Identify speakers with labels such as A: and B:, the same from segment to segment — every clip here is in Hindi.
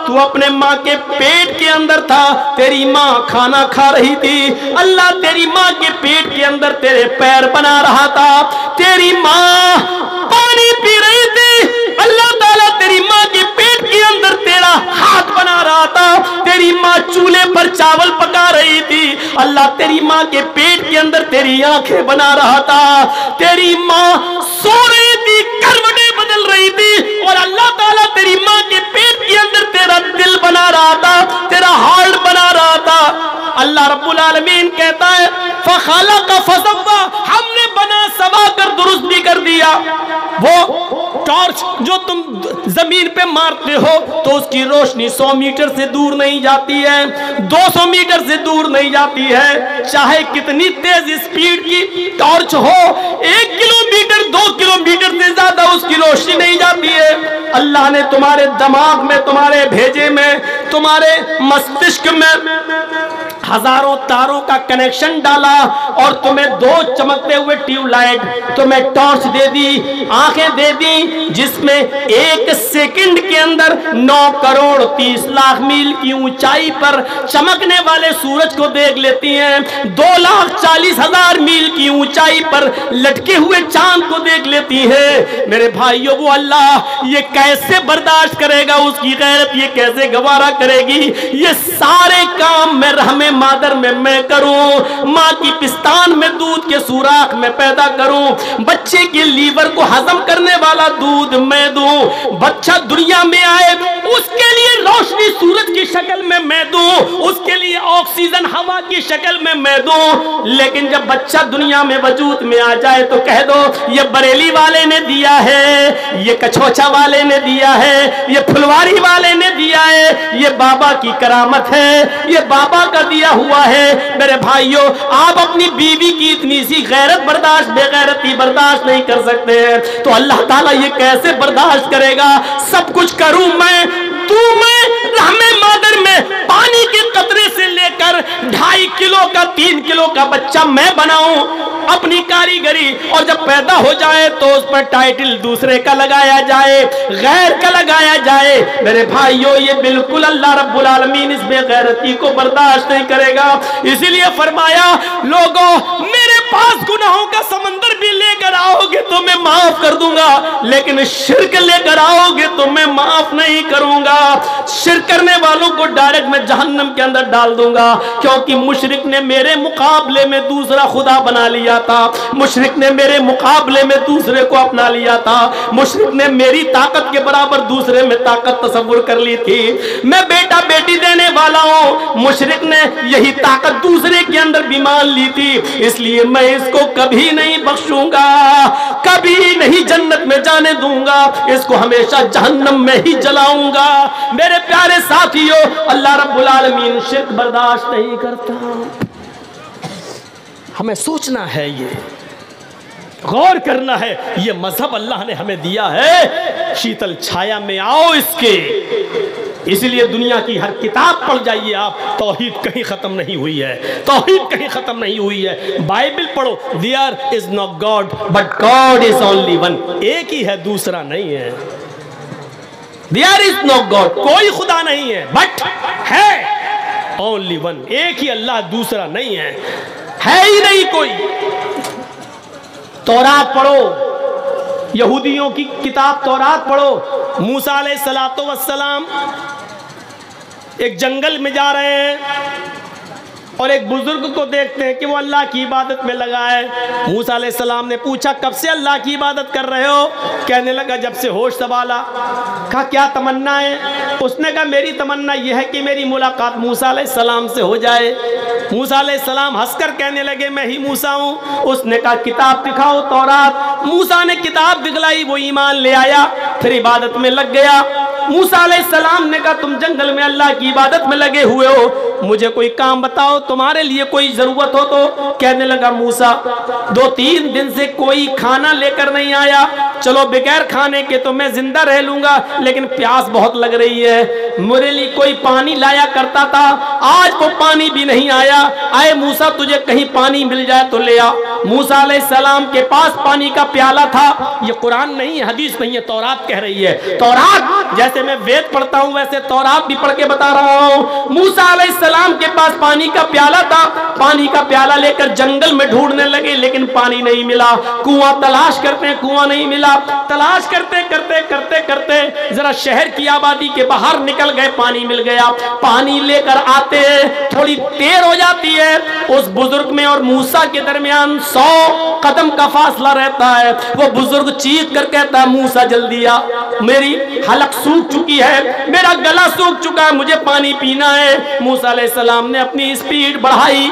A: तू अपने माँ के पेट के अंदर था, तेरी माँ खाना खा रही थी। अल्लाह तेरी माँ के पेट के अंदर तेरे पैर बना रहा था, तेरी माँ पानी पी रही थी, अल्लाह ताला तेरी माँ के पेट के अंदर तेरा हाथ बना रहा था, तेरी माँ चूल्हे पर चावल पका रही थी, अल्लाह तेरी माँ के पेट के अंदर तेरी आंखें बना रहा था, तेरी माँ सो रही थी, करवटें बदल रही थी, और अल्लाह ताला तेरी माँ के पेट के अंदर तेरा दिल बना रहा था, तेरा हार्ट बना रहा था। अल्लाह रब्बुल आलमीन कहता है फखालका फसव्वा, हमने बना सवा कर दुरुस्त भी कर दिया। वो टॉर्च जो तुम जमीन पे मारते हो तो उसकी रोशनी 100 मीटर से दूर नहीं जाती है, 200 मीटर से दूर नहीं जाती है, चाहे कितनी तेज स्पीड की टॉर्च हो, 1 किलोमीटर 2 किलोमीटर से ज्यादा उसकी रोशनी नहीं जाती है। अल्लाह ने तुम्हारे दिमाग में, तुम्हारे भेजे में, तुम्हारे मस्तिष्क में हजारों तारों का कनेक्शन डाला और तुम्हें 2 चमकते हुए ट्यूबलाइट, तुम्हें टॉर्च दे दी, आंखें दे दी, जिसमें 1 सेकंड के अंदर 9 करोड़ 30 लाख मील की ऊंचाई पर चमकने वाले सूरज को देख लेती हैं, 2,40,000 मील की ऊंचाई पर लटके हुए चांद को देख लेती हैं। मेरे भाइयों, वो अल्लाह ये कैसे बर्दाश्त करेगा, उसकी गैरत ये कैसे गवारा करेगी? ये सारे काम में रहमे मादर में मैं करूं, माँ की पिस्तान में दूध के सुराख में पैदा करूं, बच्चे के लीवर को हजम करने वाला दूध मैं दूं, बच्चा दुनिया में आए उसके लिए रोशनी सूरज की शक्ल में मैं दूं, उसके लिए ऑक्सीजन हवा की शक्ल में मैं दूं। लेकिन जब बच्चा दुनिया में वजूद में आ जाए तो कह दो ये बरेली वाले ने दिया है, ये कछोचा वाले ने दिया है, ये फुलवारी वाले ने दिया है, ये बाबा की करामत है, ये बाबा का दिया हुआ है। मेरे भाइयों, आप अपनी बीवी की इतनी सी गैरत बर्दाश्त, बेगैरती बर्दाश्त नहीं कर सकते हैं तो अल्लाह ताला ये कैसे बर्दाश्त करेगा? सब कुछ करूं मैं, तू मैं रहमे मादर में पानी के कतरे से लेकर 2.5 किलो का 3 किलो का बच्चा मैं बनाऊं अपनी कारीगरी, और जब पैदा हो जाए तो उस पर टाइटल दूसरे का लगाया जाए, गैर का लगाया जाए। मेरे भाइयों, ये बिल्कुल अल्लाह रब्बुल आलमीन इस बेगैरती को बर्दाश्त नहीं करेगा। इसीलिए फरमाया, लोगों मेरे पास गुनाहों का समंदर भी लेकर आओगे तो मैं माफ कर दूंगा, लेकिन शिर्क लेकर आओगे तो मैं माफ नहीं करूंगा। शिर्क करने वालों को डायरेक्ट मैं जहन्नम के अंदर डाल दूंगा, क्योंकि मुशरिक ने मेरे मुकाबले में दूसरा खुदा बना लिया था, मुशरिक ने मेरे मुकाबले में दूसरे को अपना लिया था, मुशरिक ने मेरी ताकत के बराबर दूसरे में ताकत तस्वुर कर ली थी। मैं बेटा बेटी देने वाला हूं, मुशरिक ने यही ताकत दूसरे के अंदर भी मान ली थी, इसलिए मैं इसको कभी नहीं बख्शूंगा, कभी नहीं जन्नत में जाने दूंगा, इसको हमेशा जहन्नम में ही जलाऊंगा। मेरे प्यारे साथियों, अल्लाह रब्बुल आलमीन शिर्क बर्दाश्त नहीं करता। हमें सोचना है, ये गौर करना है, ये मजहब अल्लाह ने हमें दिया है, शीतल छाया में आओ इसके। इसलिए दुनिया की हर किताब पढ़ जाइए आप, तौहीद कहीं खत्म नहीं हुई है, तौहीद कहीं खत्म नहीं हुई है। बाइबल पढ़ो, there is no God but God is only one, एक ही है दूसरा नहीं है। देयर इज नो गॉड, कोई खुदा नहीं है, बट है ओनली वन, एक ही अल्लाह, दूसरा नहीं है ही नहीं कोई। तौरात पढ़ो, यहूदियों की किताब तौरात पढ़ो, मूसा अलैहिस्सलातो वस्सलाम एक जंगल में जा रहे हैं और एक बुजुर्ग को देखते हैं कि वो अल्लाह की इबादत में लगा है। मूसा अलैहिस्सलाम ने पूछा, कब से अल्लाह की इबादत कर रहे हो? कहने लगा, जब से होश संभाला। कहा, क्या तमन्ना है? उसने कहा, मेरी तमन्ना यह है कि मेरी मुलाकात मूसा अलैहिस्सलाम से हो जाए। मूसा अलैहिस्सलाम हंसकर कहने लगे, मैं ही मूसा हूँ। उसने कहा, किताब दिखाओ तौरात। मूसा ने किताब दिखलाई, वो ईमान ले आया, फिर इबादत में लग गया। मूसा अलैहिस्सलाम ने कहा, तुम जंगल में अल्लाह की इबादत में लगे हुए हो, मुझे कोई काम बताओ, तुम्हारे लिए कोई जरूरत हो तो। कहने लगा, मूसा 2-3 दिन से कोई खाना लेकर नहीं आया, चलो बगैर खाने के तो मैं जिंदा रह लूंगा, लेकिन प्यास बहुत लग रही है, मेरे लिए कोई पानी लाया करता था, आज वो पानी भी नहीं आया। आए मूसा, तुझे कहीं पानी मिल जाए तो ले आ। मूसा अलैहिस्सलाम के पास पानी का प्याला था। ये कुरान नहीं है, हदीस नहीं है, तौरात कह रही है। तौरात जैसे मैं वेद पढ़ता हूं वैसे तौरात भी पढ़ के बता रहा हूं। मूसा अलैहिस्सलाम के पास पानी का प्याला था। पानी का प्याला लेकर जंगल में ढूंढने लगे, लेकिन पानी नहीं मिला। कुआं तलाश करते, कुआं नहीं मिला। तलाश करते करते करते करते जरा शहर की आबादी के बाहर निकल गए, पानी मिल गया। पानी लेकर आते थोड़ी देर हो जाती है। उस बुजुर्ग में और मूसा के दरमियान 100 कदम का फासला रहता है। वो बुजुर्ग चीख कर कहता है, मूसा जल्दी आ, मेरी हलक सूख चुकी है, मेरा गला सूख चुका है, मुझे पानी पीना है। मूसा अलैहिस्सलाम ने अपनी स्पीड बढ़ाई।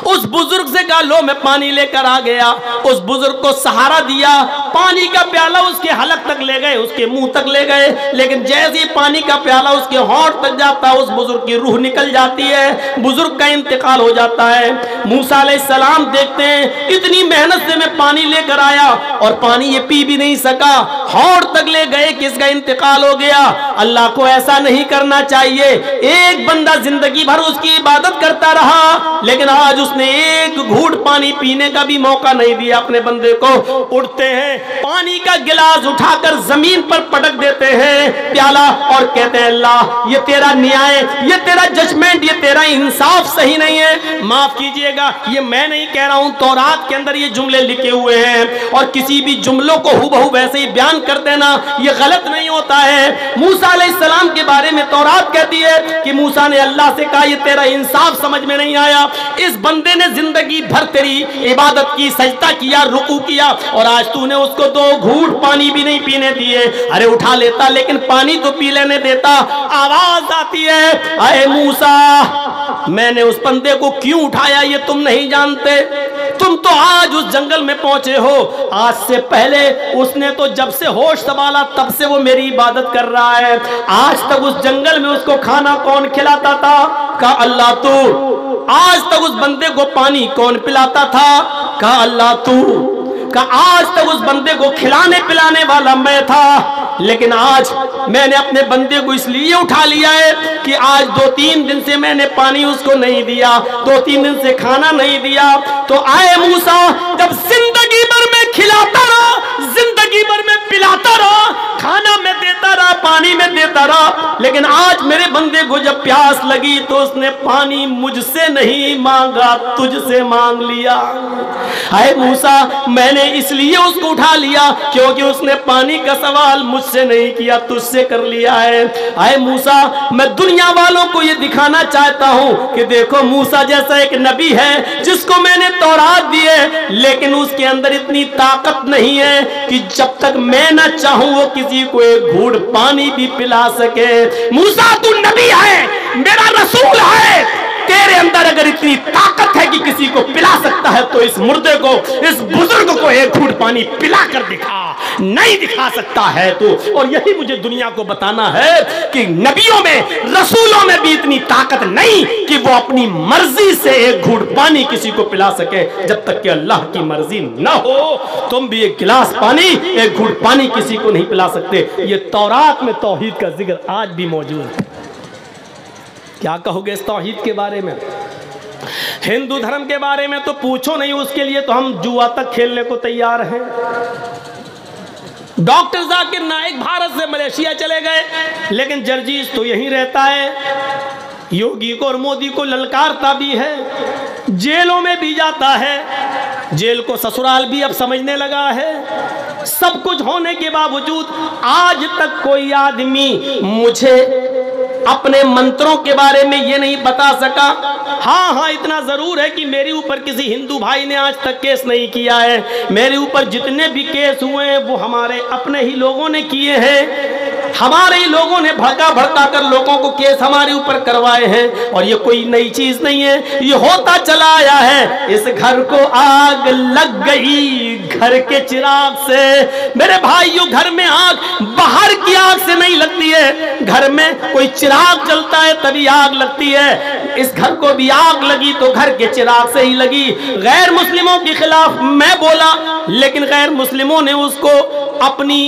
A: उस बुजुर्ग से कहा, लो मैं पानी लेकर आ गया। उस बुजुर्ग को सहारा दिया, पानी का प्याला उसके हलक तक ले गए, उसके मुंह तक ले गए। लेकिन जैसे ही पानी का प्याला उसके होंठ तक जाता है, उस बुजुर्ग की रूह निकल जाती है, बुजुर्ग का इंतकाल हो जाता है। मूसा अलैहिस्सलाम देखते हैं इतनी मेहनत से मैं पानी लेकर आया और पानी ये पी भी नहीं सका, होंठ तक ले गए, किसका इंतकाल हो गया। अल्लाह को ऐसा नहीं करना चाहिए। एक बंदा जिंदगी भर उसकी इबादत करता रहा, लेकिन आज उसने एक घूंट पानी पीने का भी मौका नहीं दिया अपने बंदे को। उठते हैं, पानी का गिलास उठाकर जमीन पर पटक देते हैं प्याला और कहते हैं, अल्लाह ये तेरा न्याय, ये तेरा जजमेंट, ये तेरा इंसाफ सही नहीं है, माफ कीजिएगा। ये मैं नहीं कह रहा हूं, तौरात के अंदर ये जुमले लिखे हुए हैं। और किसी भी जुमलों को हूबहू वैसे ही बयान कर देना ये गलत नहीं होता है। मूसा अलैहिस्सलाम के बारे में तौरात कहती है कि मूसा ने अल्लाह से कहा, ये तेरा इंसाफ समझ में नहीं आया। इस बंदे ने जिंदगी भर तेरी इबादत की, सजदा किया, रुकू किया, और आज तूने उसको 2 घूंट पानी भी नहीं पीने दिए। अरे उठा लेता, लेकिन पानी तो पी लेने देता। आवाज आती है, अरे मूसा, मैंने उस बंदे को क्यों उठाया ये तुम नहीं जानते। तुम तो आज उस जंगल में पहुंचे हो, आज से पहले उसने तो जब से होश संभाला तब से वो मेरी इबादत कर रहा है। आज तक उस जंगल में उसको खाना कौन खिलाता था? कहा अल्लाह तू। आज तक उस बंदे को पानी कौन पिलाता था? कहा अल्लाह तू। कहा आज तक उस बंदे को खिलाने पिलाने वाला मैं था, लेकिन आज मैंने अपने बंदे को इसलिए उठा लिया है कि आज 2-3 दिन से मैंने पानी उसको नहीं दिया, 2-3 दिन से खाना नहीं दिया। तो आए मूसा, जब जिंदगी भर में खिलाता रहा, जिंदगी भर में पिलाता रहा, खाना में देता रहा, पानी में देता रहा, लेकिन आज मेरे बंदे को जब प्यास लगी तो उसने पानी मुझसे नहीं मांगा, तुझसे मांग लिया। आए मूसा, मैंने इसलिए उसको उठा लिया क्योंकि उसने पानी का सवाल मुझसे नहीं किया, तुझसे कर लिया है। आए मूसा, मैं दुनिया वालों को ये दिखाना चाहता हूं कि देखो मूसा जैसा एक नबी है जिसको मैंने तौरात दी है, लेकिन उसके अंदर इतनी ताकत नहीं है कि जब तक मैं ना चाहूं वो किसी को एक घूंट पानी भी पिला सके। मूसा तू नबी है, मेरा रसूल है, तेरे अंदर अगर इतनी ताकत है कि किसी को पिला सकता है तो इस मुर्दे को, इस बुजुर्ग को एक घूंट पानी पिला कर दिखा। नहीं दिखा सकता है तो, और यही मुझे दुनिया को बताना है कि नबियों में, रसूलों में भी इतनी ताकत नहीं कि वो अपनी मर्जी से एक घूंट पानी किसी को पिला सके। जब तक कि अल्लाह की मर्जी न हो तुम भी एक गिलास पानी, एक घूंट पानी किसी को नहीं पिला सकते। ये तौरात में तौहीद का जिक्र आज भी मौजूद है। क्या कहोगे इस तौहीद के बारे में? हिंदू धर्म के बारे में तो पूछो नहीं, उसके लिए तो हम जुआ तक खेलने को तैयार हैं। डॉक्टर जाकिर नाइक भारत से मलेशिया चले गए, लेकिन जर्जीस तो यहीं रहता है। योगी को और मोदी को ललकारता भी है, जेलों में भी जाता है, जेल को ससुराल भी अब समझने लगा है। सब कुछ होने के बावजूद आज तक कोई आदमी मुझे अपने मंत्रों के बारे में ये नहीं बता सका। हाँ, इतना जरूर है कि मेरे ऊपर किसी हिंदू भाई ने आज तक केस नहीं किया है। मेरे ऊपर जितने भी केस हुए हैं वो हमारे अपने ही लोगों ने किए हैं। हमारे ही लोगों ने भड़का भड़का कर लोगों को केस हमारे ऊपर करवाए हैं, और ये कोई नई चीज नहीं है, ये होता चला आया है। इस घर को आग लग गई घर के चिराग से। मेरे भाइयों, घर में आग बाहर की आग से नहीं लगती है, घर में कोई चिराग जलता है तभी आग लगती है। इस घर को भी आग लगी तो घर के चिराग से ही लगी। गैर मुस्लिमों के खिलाफ मैं बोला, लेकिन गैर मुस्लिमों ने उसको अपनी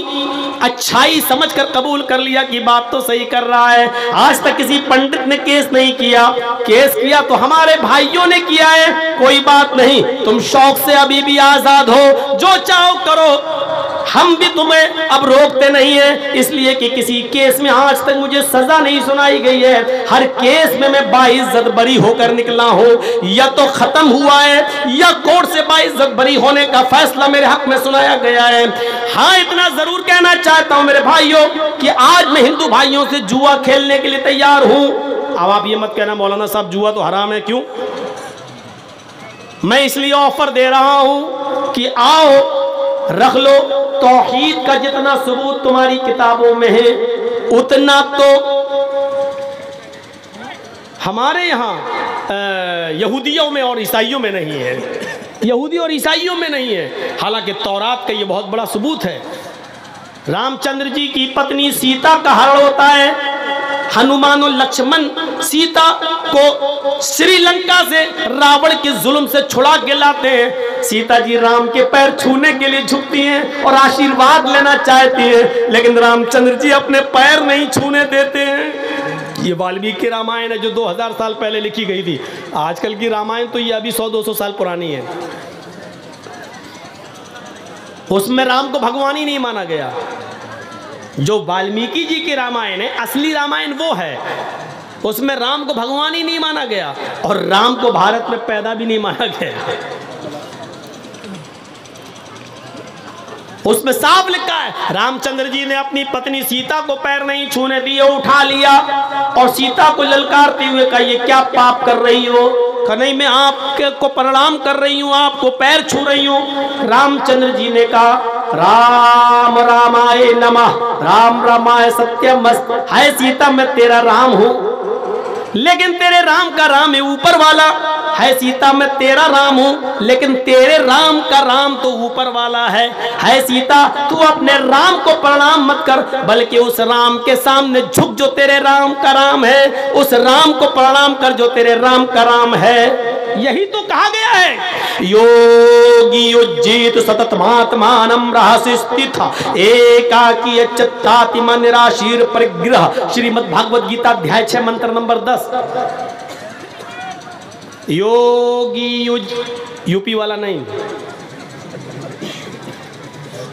A: अच्छाई समझकर कबूल कबूल कर लिया कि बात तो सही कर रहा है। आज तक किसी पंडित ने केस नहीं किया, केस किया तो हमारे भाइयों ने किया है, कोई बात नहीं, तुम शौक से अभी भी आजाद हो, जो चाहो करो, हम भी तुम्हें अब रोकते नहीं है, इसलिए कि किसी केस में आज तक मुझे सजा नहीं सुनाई गई है। हर केस में मैं बाइज्जत बरी होकर निकला हूं, या तो खत्म हुआ है या कोर्ट से बाइज्जत बरी होने का फैसला मेरे हक में सुनाया गया है। हाँ, इतना जरूर कहना चाहता हूं मेरे भाइयों कि आज मैं हिंदू भाइयों से जुआ खेलने के लिए तैयार हूं। अब आप ये मत कहना मौलाना साहब जुआ तो हराम है, क्यों? मैं इसलिए ऑफर दे रहा हूं कि आओ रख लो, तौहीद का जितना सबूत तुम्हारी किताबों में है उतना तो हमारे यहाँ यहूदियों में और ईसाइयों में नहीं है, यहूदी और ईसाइयों में नहीं है। हालांकि तौरात का ये बहुत बड़ा सबूत है। रामचंद्र जी की पत्नी सीता का हरण होता है, हनुमान और लक्ष्मण सीता को श्रीलंका से रावण के जुल्म से छुड़ा के लाते हैं। सीता जी राम के पैर छूने के लिए झुकती हैं और आशीर्वाद लेना चाहती हैं, लेकिन रामचंद्र जी अपने पैर नहीं छूने देते हैं। ये वाल्मीकि रामायण है जो 2000 साल पहले लिखी गई थी। आजकल की रामायण तो ये अभी 100-200 साल पुरानी है। उसमें राम को भगवान ही नहीं माना गया। जो वाल्मीकि जी की रामायण है, असली रामायण वो है, उसमें राम को भगवान ही नहीं माना गया और राम को भारत में पैदा भी नहीं माना गया। उसमें साफ लिखा है रामचंद्र जी ने अपनी पत्नी सीता को पैर नहीं छूने दिए, उठा लिया और सीता को ललकारते हुए कहा, ये क्या पाप कर रही हो? कहा, नहीं, मैं आपको प्रणाम कर रही हूँ, आपको पैर छू रही हूँ। रामचंद्र जी ने कहा, राम रामाय नमः, राम रामाय सत्यमस्त। है सीता, मैं तेरा राम हूँ, लेकिन तेरे राम का राम है ऊपर वाला। है सीता, मैं तेरा राम हूं, लेकिन तेरे राम का राम तो ऊपर वाला है सीता, तू अपने राम को प्रणाम मत कर, बल्कि उस राम के सामने झुक जो तेरे राम का राम है, उस राम को प्रणाम कर जो तेरे राम का राम है। यही तो कहा गया है, योगी उज्जीत सतत महात्मानम रहस्य स्थित एकाकी अच्युताति मन निराशीर परिग्रह। श्रीमद् भागवत गीता अध्याय 6 मंत्र नंबर 10। योगी यूपी वाला नहीं,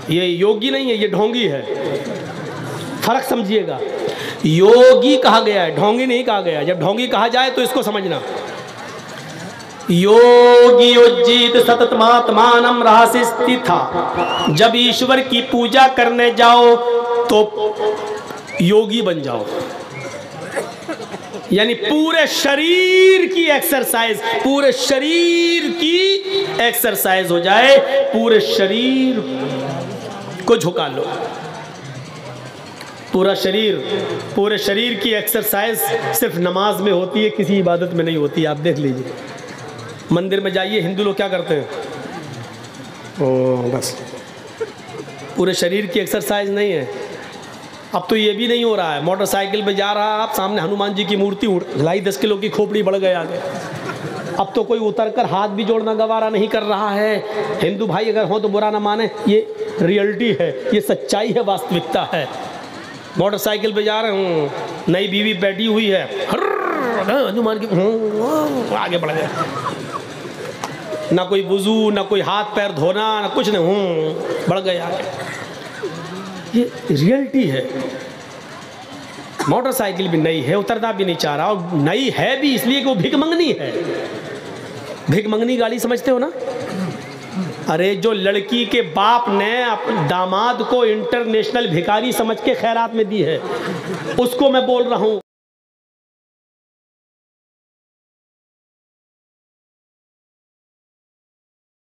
A: ये योगी नहीं है, ये ढोंगी है, फर्क समझिएगा। योगी कहा गया है, ढोंगी नहीं कहा गया। जब ढोंगी कहा जाए तो इसको समझना। योगी उज्जीत सतत महात्मानम रहस्य स्थिता। जब ईश्वर की पूजा करने जाओ तो योगी बन जाओ, यानी पूरे शरीर की एक्सरसाइज, पूरे शरीर की एक्सरसाइज हो जाए, पूरे शरीर को झुका लो। पूरे शरीर की एक्सरसाइज सिर्फ नमाज में होती है, किसी इबादत में नहीं होती। आप देख लीजिए, मंदिर में जाइए, हिंदू लोग क्या करते हैं, ओ बस पूरे शरीर की एक्सरसाइज नहीं है। अब तो ये भी नहीं हो रहा है, मोटरसाइकिल पे जा रहा है आप, सामने हनुमान जी की मूर्ति ढाई 10 किलो की खोपड़ी बढ़ गए आगे। अब तो कोई उतरकर हाथ भी जोड़ना गवारा नहीं कर रहा है। हिंदू भाई अगर हो तो बुरा ना माने, ये रियलिटी है, ये सच्चाई है, वास्तविकता है। मोटरसाइकिल पे जा रहे हूँ, नई बीवी बैठी हुई है, हनुमान की आगे बढ़ गए, ना कोई वुजू, ना कोई हाथ पैर धोना, ना कुछ नहीं, बढ़ गए आगे। ये रियलिटी है। मोटरसाइकिल भी नई है, उतरना भी नहीं चाह रहा, और नई है भी इसलिए कि वो भिख मंगनी है। भिख मंगनी गाड़ी समझते हो ना? अरे जो लड़की के बाप ने अपने दामाद को इंटरनेशनल भिखारी समझ के खैरात में दी है, उसको मैं बोल रहा हूँ।